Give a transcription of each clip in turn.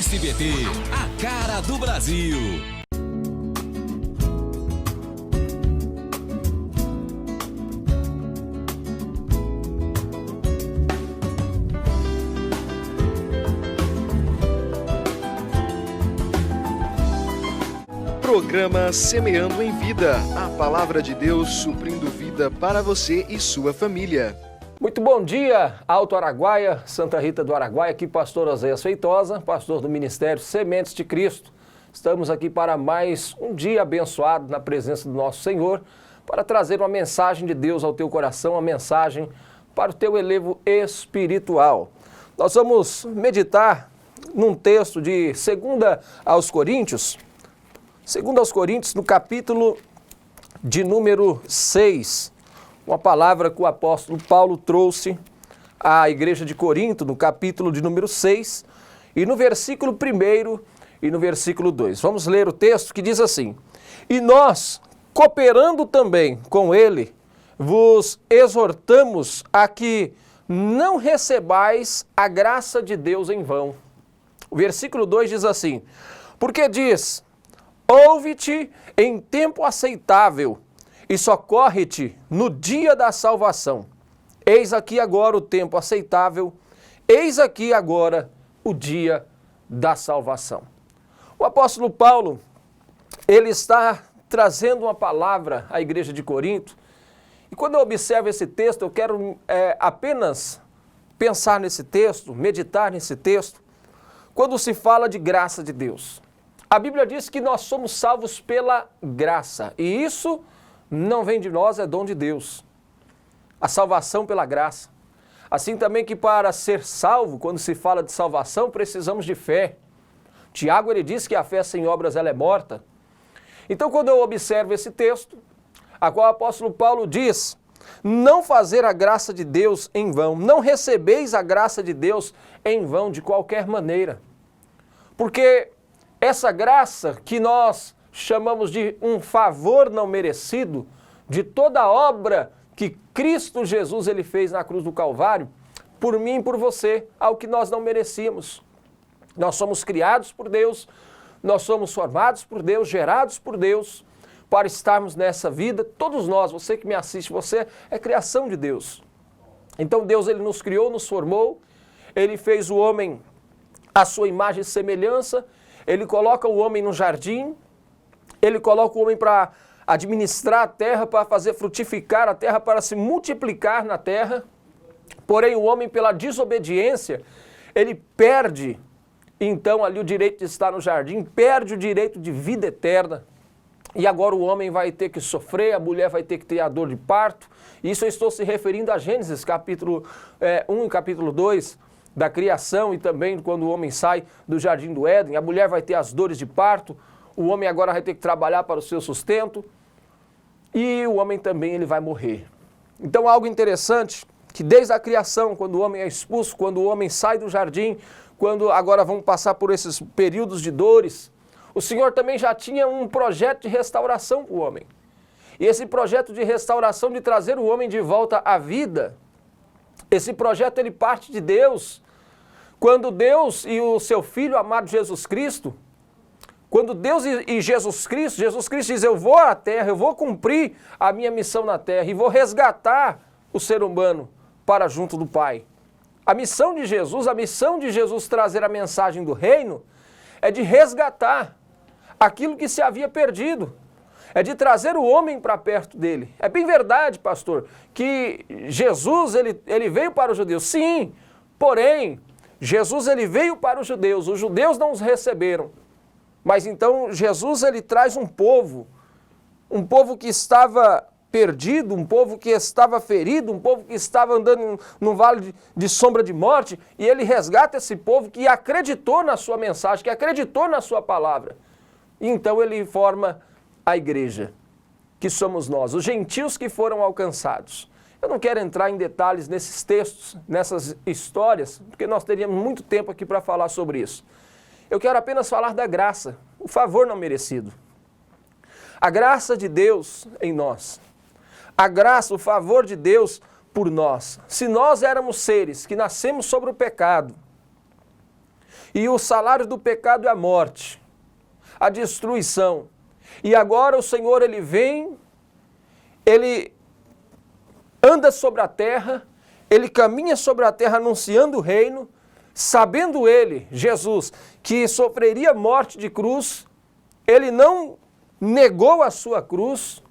SBT, a cara do Brasil. Programa Semeando em Vida, a palavra de Deus suprindo vida para você e sua família. Muito bom dia, Alto Araguaia, Santa Rita do Araguaia, aqui pastor Oséias Feitosa, pastor do Ministério Sementes de Cristo. Estamos aqui para mais um dia abençoado na presença do nosso Senhor, para trazer uma mensagem de Deus ao teu coração, uma mensagem para o teu elevo espiritual. Nós vamos meditar num texto de 2 aos Coríntios, no capítulo de número 6, uma palavra que o apóstolo Paulo trouxe à igreja de Corinto, no capítulo de número 6, e no versículo 1 e no versículo 2. Vamos ler o texto que diz assim: E nós, cooperando também com ele, vos exortamos a que não recebais a graça de Deus em vão. O versículo 2 diz assim: Porque diz, ouve-te em tempo aceitável, e socorre-te no dia da salvação. Eis aqui agora o tempo aceitável, eis aqui agora o dia da salvação. O apóstolo Paulo, ele está trazendo uma palavra à igreja de Corinto, e quando eu observo esse texto, eu quero apenas pensar nesse texto, meditar nesse texto, quando se fala de graça de Deus. A Bíblia diz que nós somos salvos pela graça, e isso não vem de nós, é dom de Deus. A salvação pela graça. Assim também que para ser salvo, quando se fala de salvação, precisamos de fé. Tiago, ele diz que a fé sem obras ela é morta. Então, quando eu observo esse texto, a qual o apóstolo Paulo diz, não fazer a graça de Deus em vão, não recebeis a graça de Deus em vão de qualquer maneira. Porque essa graça que nós chamamos de um favor não merecido, de toda a obra que Cristo Jesus ele fez na cruz do Calvário, por mim e por você, ao que nós não merecíamos. Nós somos criados por Deus, nós somos formados por Deus, gerados por Deus, para estarmos nessa vida. Todos nós, você que me assiste, você é criação de Deus. Então Deus ele nos criou, nos formou, ele fez o homem à sua imagem e semelhança, ele coloca o homem no jardim, ele coloca o homem para administrar a terra, para fazer frutificar a terra, para se multiplicar na terra. Porém, o homem, pela desobediência, ele perde, então, ali o direito de estar no jardim, perde o direito de vida eterna. E agora o homem vai ter que sofrer, a mulher vai ter que ter a dor de parto. Isso eu estou se referindo a Gênesis, capítulo 1 e capítulo 2, da criação, e também quando o homem sai do jardim do Éden, a mulher vai ter as dores de parto. O homem agora vai ter que trabalhar para o seu sustento e o homem também ele vai morrer. Então algo interessante, que desde a criação, quando o homem é expulso, quando o homem sai do jardim, quando agora vão passar por esses períodos de dores, o Senhor também já tinha um projeto de restauração para o homem. E esse projeto de restauração, de trazer o homem de volta à vida, esse projeto ele parte de Deus. Quando Deus e o seu Filho amado Jesus Cristo, quando Deus e Jesus Cristo diz, eu vou à terra, eu vou cumprir a minha missão na terra e vou resgatar o ser humano para junto do Pai. A missão de Jesus trazer a mensagem do reino é de resgatar aquilo que se havia perdido, é de trazer o homem para perto dele. É bem verdade, pastor, que Jesus ele veio para os judeus, sim, porém, Jesus ele veio para os judeus não os receberam. Mas então Jesus ele traz um povo que estava perdido, um povo que estava ferido, um povo que estava andando num vale de sombra de morte, e ele resgata esse povo que acreditou na sua mensagem, que acreditou na sua palavra. E então ele forma a igreja, que somos nós, os gentios que foram alcançados. Eu não quero entrar em detalhes nesses textos, nessas histórias, porque nós teríamos muito tempo aqui para falar sobre isso. Eu quero apenas falar da graça, o favor não merecido. A graça de Deus em nós. A graça, o favor de Deus por nós. Se nós éramos seres que nascemos sobre o pecado, E o salário do pecado é a morte, a destruição. E agora o Senhor, Ele vem, Ele anda sobre a terra, Ele caminha sobre a terra anunciando o reino, sabendo Ele, Jesus, que sofreria morte de cruz. Ele não negou a sua cruz,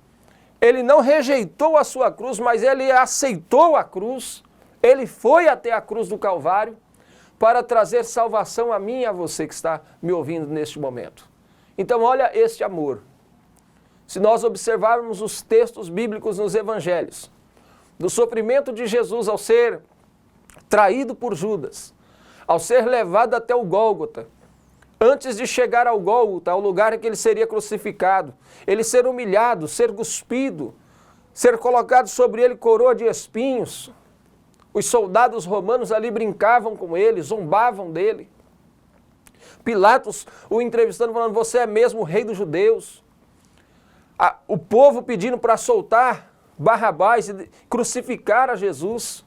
Ele não rejeitou a sua cruz, mas Ele aceitou a cruz. Ele foi até a cruz do Calvário para trazer salvação a mim e a você que está me ouvindo neste momento. Então olha este amor. Se nós observarmos os textos bíblicos nos evangelhos, do sofrimento de Jesus ao ser traído por Judas, ao ser levado até o Gólgota, antes de chegar ao Gólgota, ao lugar em que ele seria crucificado, ele ser humilhado, ser cuspido, ser colocado sobre ele coroa de espinhos. Os soldados romanos ali brincavam com ele, zombavam dele. Pilatos o entrevistando, falando, você é mesmo o rei dos judeus. O povo pedindo para soltar Barrabás e crucificar a Jesus.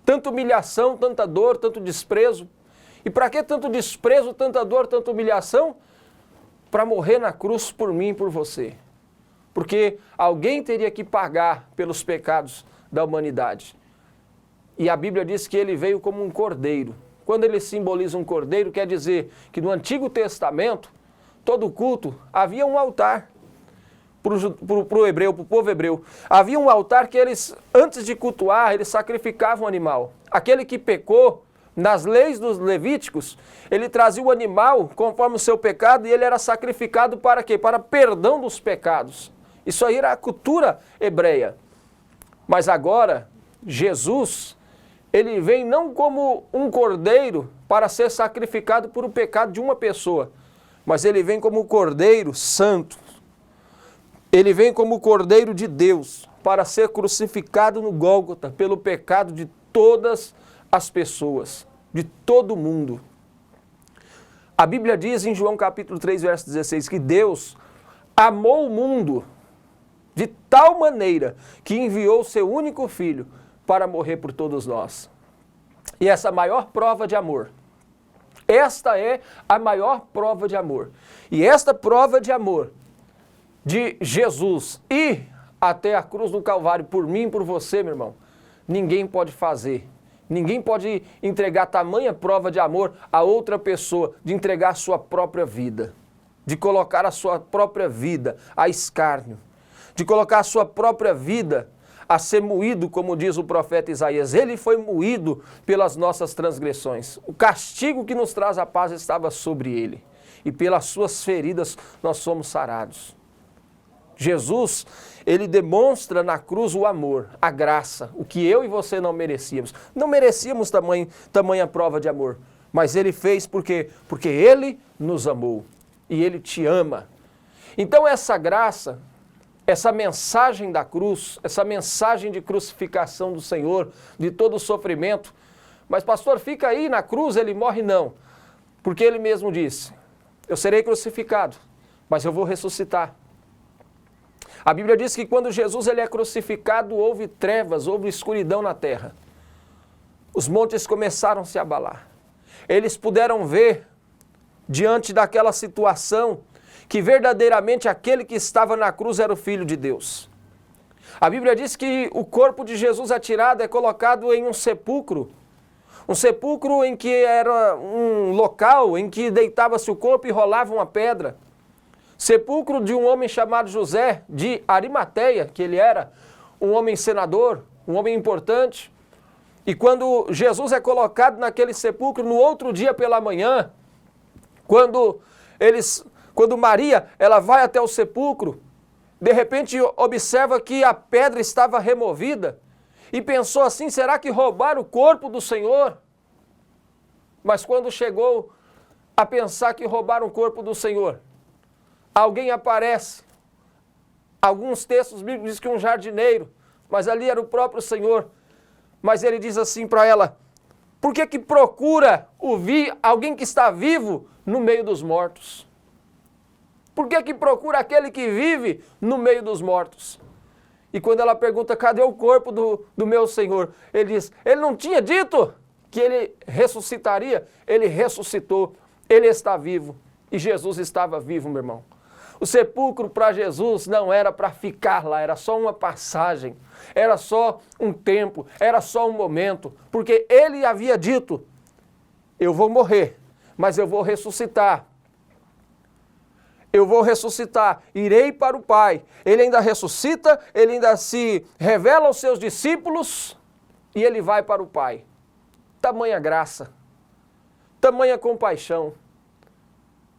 Tanta humilhação, tanta dor, tanto desprezo. E para que tanto desprezo, tanta dor, tanta humilhação? Para morrer na cruz por mim e por você. Porque alguém teria que pagar pelos pecados da humanidade. E a Bíblia diz que ele veio como um cordeiro. Quando ele simboliza um cordeiro, quer dizer que no Antigo Testamento, todo culto, havia um altar para o povo hebreu. Havia um altar que eles, antes de cultuar, eles sacrificavam um animal. Aquele que pecou, nas leis dos Levíticos, ele trazia o animal conforme o seu pecado e ele era sacrificado para quê? Para perdão dos pecados. Isso aí era a cultura hebreia. Mas agora, Jesus, ele vem não como um cordeiro para ser sacrificado por o pecado de uma pessoa, mas ele vem como o cordeiro santo. Ele vem como o cordeiro de Deus para ser crucificado no Gólgota pelo pecado de todas as pessoas, de todo mundo. A Bíblia diz em João capítulo 3, verso 16, que Deus amou o mundo de tal maneira que enviou o seu único filho para morrer por todos nós. E essa maior prova de amor, esta é a maior prova de amor. E esta prova de amor de Jesus ir até a cruz do Calvário por mim e por você, meu irmão, ninguém pode fazer. Ninguém pode entregar tamanha prova de amor a outra pessoa, de entregar a sua própria vida, de colocar a sua própria vida a escárnio, de colocar a sua própria vida a ser moído, como diz o profeta Isaías. Ele foi moído pelas nossas transgressões. O castigo que nos traz a paz estava sobre ele. E pelas suas feridas nós somos sarados. Jesus, ele demonstra na cruz o amor, a graça, o que eu e você não merecíamos. Não merecíamos tamanha prova de amor, mas ele fez porque ele nos amou e ele te ama. Então essa graça, essa mensagem da cruz, essa mensagem de crucificação do Senhor, de todo o sofrimento, mas pastor, fica aí na cruz, ele morre? Não, porque ele mesmo disse, eu serei crucificado, mas eu vou ressuscitar. A Bíblia diz que quando Jesus ele é crucificado, houve trevas, houve escuridão na terra. Os montes começaram a se abalar. Eles puderam ver, diante daquela situação, que verdadeiramente aquele que estava na cruz era o Filho de Deus. A Bíblia diz que o corpo de Jesus atirado é colocado em um sepulcro em que era um local em que deitava-se o corpo e rolava uma pedra. Sepulcro de um homem chamado José de Arimateia, que ele era um homem senador, um homem importante. E quando Jesus é colocado naquele sepulcro, no outro dia pela manhã, quando Maria ela vai até o sepulcro, de repente observa que a pedra estava removida e pensou assim, será que roubaram o corpo do Senhor? Mas quando chegou a pensar que roubaram o corpo do Senhor, alguém aparece. Alguns textos bíblicos dizem que um jardineiro, mas ali era o próprio Senhor. Mas ele diz assim para ela, por que procura ouvir alguém que está vivo no meio dos mortos? Por que procura aquele que vive no meio dos mortos? E quando ela pergunta, cadê o corpo do meu Senhor? Ele diz, ele não tinha dito que ele ressuscitaria, ele ressuscitou, ele está vivo. E Jesus estava vivo, meu irmão. O sepulcro para Jesus não era para ficar lá, era só uma passagem, era só um tempo, era só um momento, porque ele havia dito, eu vou morrer, mas eu vou ressuscitar. Eu vou ressuscitar, irei para o Pai. Ele ainda ressuscita, ele ainda se revela aos seus discípulos e ele vai para o Pai. Tamanha graça, tamanha compaixão.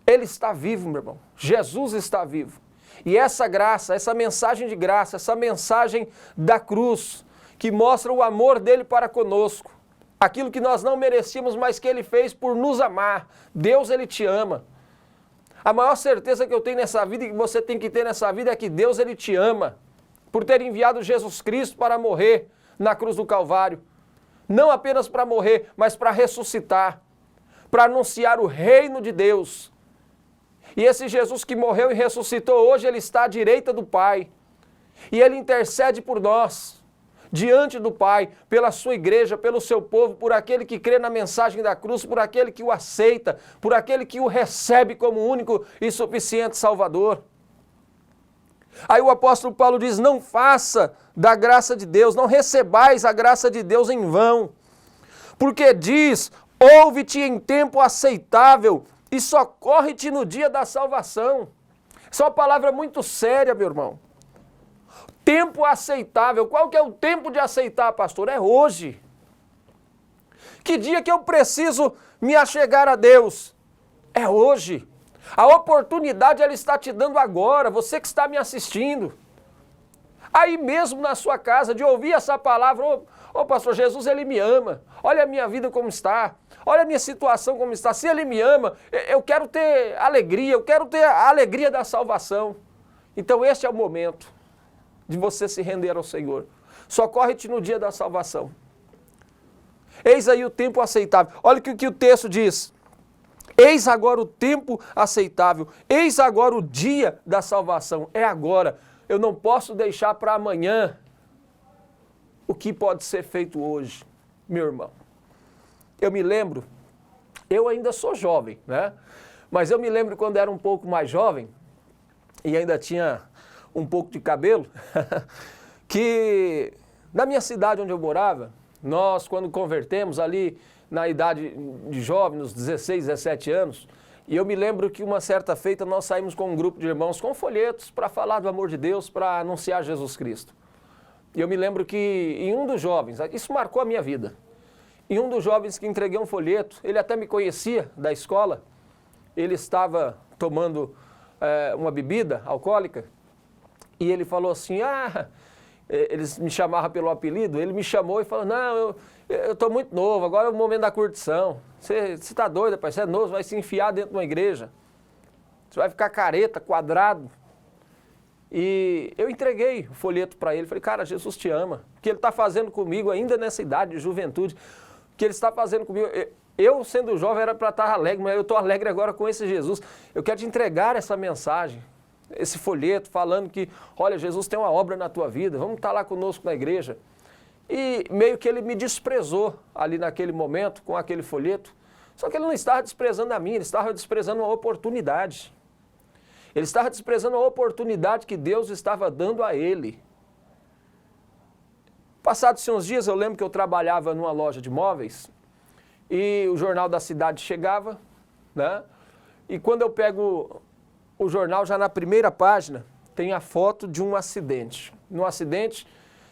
Ele está vivo, meu irmão. Jesus está vivo. E essa graça, essa mensagem de graça, essa mensagem da cruz, que mostra o amor dele para conosco, aquilo que nós não merecíamos, mas que ele fez por nos amar. Deus, ele te ama. A maior certeza que eu tenho nessa vida e que você tem que ter nessa vida é que Deus, ele te ama, por ter enviado Jesus Cristo para morrer na cruz do Calvário. Não apenas para morrer, mas para ressuscitar, para anunciar o reino de Deus. E esse Jesus que morreu e ressuscitou hoje, ele está à direita do Pai. E ele intercede por nós, diante do Pai, pela sua igreja, pelo seu povo, por aquele que crê na mensagem da cruz, por aquele que o aceita, por aquele que o recebe como único e suficiente Salvador. Aí o apóstolo Paulo diz, não faça da graça de Deus, não recebais a graça de Deus em vão. Porque diz, ouve-te em tempo aceitável, e socorre-te no dia da salvação. Isso é uma palavra muito séria, meu irmão. Tempo aceitável. Qual que é o tempo de aceitar, pastor? É hoje. Que dia que eu preciso me achegar a Deus? É hoje. A oportunidade ela está te dando agora, você que está me assistindo. Aí mesmo na sua casa, de ouvir essa palavra, ô pastor, Jesus, ele me ama. Olha a minha vida como está. Olha a minha situação como está. Se ele me ama, eu quero ter alegria, eu quero ter a alegria da salvação. Então este é o momento de você se render ao Senhor. Socorre-te no dia da salvação. Eis aí o tempo aceitável. Olha o que o texto diz. Eis agora o tempo aceitável. Eis agora o dia da salvação. É agora. Eu não posso deixar para amanhã o que pode ser feito hoje, meu irmão. Eu me lembro, eu ainda sou jovem, né? Mas eu me lembro quando era um pouco mais jovem e ainda tinha um pouco de cabelo, que na minha cidade onde eu morava, nós quando convertemos ali na idade de jovem, nos 16, 17 anos, e eu me lembro que uma certa feita nós saímos com um grupo de irmãos com folhetos para falar do amor de Deus, para anunciar Jesus Cristo. E eu me lembro que em um dos jovens, isso marcou a minha vida, em um dos jovens que entreguei um folheto, ele até me conhecia da escola, ele estava tomando uma bebida alcoólica, e ele falou assim, eles me chamavam pelo apelido, ele me chamou e falou, não, eu estou muito novo, agora é o momento da curtição, você está doido, rapaz, você é novo, vai se enfiar dentro de uma igreja, você vai ficar careta, quadrado. E eu entreguei o folheto para ele, falei, cara, Jesus te ama, o que ele está fazendo comigo ainda nessa idade de juventude, o que ele está fazendo comigo, eu sendo jovem era para estar alegre, mas eu estou alegre agora com esse Jesus, eu quero te entregar essa mensagem, esse folheto falando que, olha, Jesus tem uma obra na tua vida, vamos estar lá conosco na igreja. E meio que ele me desprezou ali naquele momento com aquele folheto, só que ele não estava desprezando a mim, ele estava desprezando uma oportunidade. Ele estava desprezando a oportunidade que Deus estava dando a ele. Passados uns dias, eu lembro que eu trabalhava numa loja de móveis e o jornal da cidade chegava, né? E quando eu pego o jornal, já na primeira página, tem a foto de um acidente. No acidente,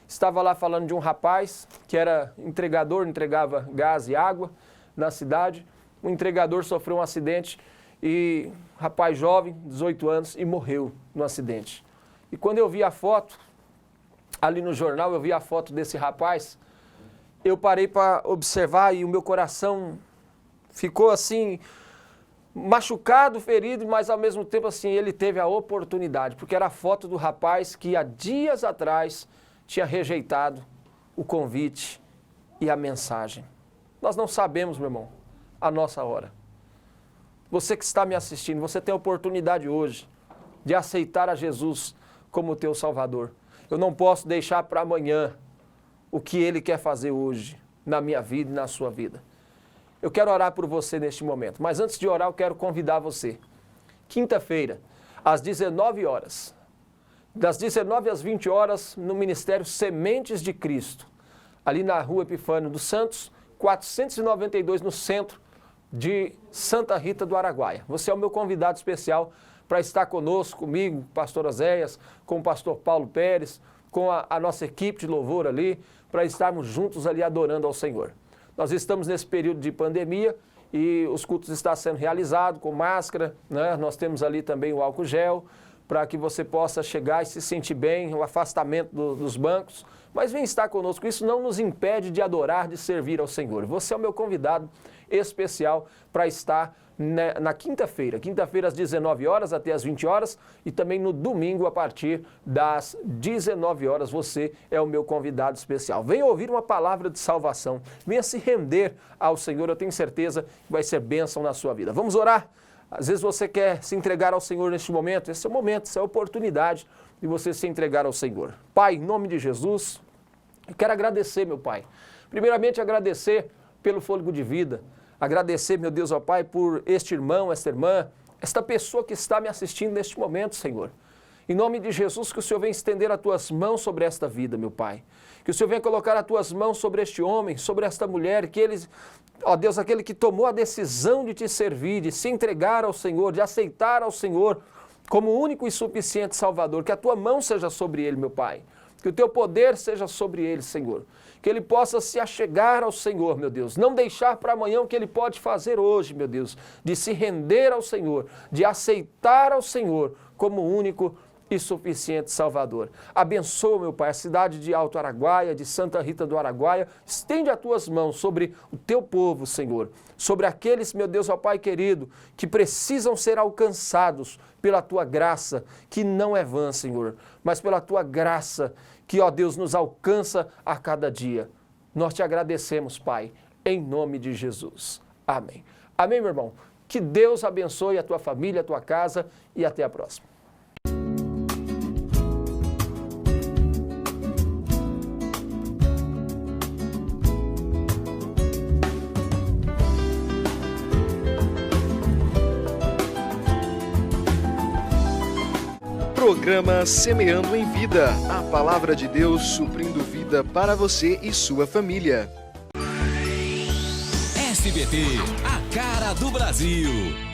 estava lá falando de um rapaz que era entregador, entregava gás e água na cidade. O entregador sofreu um acidente e rapaz jovem, 18 anos, e morreu no acidente. E quando eu vi a foto, ali no jornal, eu vi a foto desse rapaz, eu parei para observar e o meu coração ficou assim, machucado, ferido, mas ao mesmo tempo assim, ele teve a oportunidade, porque era a foto do rapaz que há dias atrás tinha rejeitado o convite e a mensagem. Nós não sabemos, meu irmão, a nossa hora. Você que está me assistindo, você tem a oportunidade hoje de aceitar a Jesus como teu Salvador. Eu não posso deixar para amanhã o que Ele quer fazer hoje, na minha vida e na sua vida. eu quero orar por você neste momento. Mas antes de orar, eu quero convidar você. Quinta-feira, às 19 horas, das 19 às 20 horas, no Ministério Sementes de Cristo, ali na Rua Epifânio dos Santos, 492, no centro de Santa Rita do Araguaia. Você é o meu convidado especial para estar conosco, comigo, pastor Oséias, com o pastor Paulo Pérez, com a nossa equipe de louvor ali, para estarmos juntos ali adorando ao Senhor. Nós estamos nesse período de pandemia e os cultos estão sendo realizados com máscara, né? Nós temos ali também o álcool gel, para que você possa chegar e se sentir bem, o afastamento dos bancos, mas vem estar conosco. Isso não nos impede de adorar, de servir ao Senhor. Você é o meu convidado especial para estar na quinta-feira às 19 horas até às 20 horas e também no domingo a partir das 19 horas. Você é o meu convidado especial. Venha ouvir uma palavra de salvação, venha se render ao Senhor, eu tenho certeza que vai ser bênção na sua vida. Vamos orar? Às vezes você quer se entregar ao Senhor neste momento, esse é o momento, essa é a oportunidade de você se entregar ao Senhor. Pai, em nome de Jesus, eu quero agradecer, meu Pai. Primeiramente, agradecer pelo fôlego de vida. Agradecer, meu Deus, ó Pai, por este irmão, esta irmã, esta pessoa que está me assistindo neste momento, Senhor. Em nome de Jesus, que o Senhor venha estender as tuas mãos sobre esta vida, meu Pai. Que o Senhor venha colocar as tuas mãos sobre este homem, sobre esta mulher, que eles, ó Deus, aquele que tomou a decisão de te servir, de se entregar ao Senhor, de aceitar ao Senhor como único e suficiente Salvador, que a tua mão seja sobre ele, meu Pai. Que o teu poder seja sobre ele, Senhor. Que ele possa se achegar ao Senhor, meu Deus. Não deixar para amanhã o que ele pode fazer hoje, meu Deus. De se render ao Senhor, de aceitar ao Senhor como único e suficiente Salvador. Abençoa, meu Pai, a cidade de Alto Araguaia, de Santa Rita do Araguaia. Estende as tuas mãos sobre o teu povo, Senhor. Sobre aqueles, meu Deus, ó Pai querido, que precisam ser alcançados pela tua graça, que não é vã, Senhor, mas pela tua graça, que, ó Deus, nos alcança a cada dia. Nós te agradecemos, Pai, em nome de Jesus. Amém. Amém, meu irmão? Que Deus abençoe a tua família, a tua casa e até a próxima. Programa Semeando em Vida, a palavra de Deus suprindo vida para você e sua família. SBT, a cara do Brasil.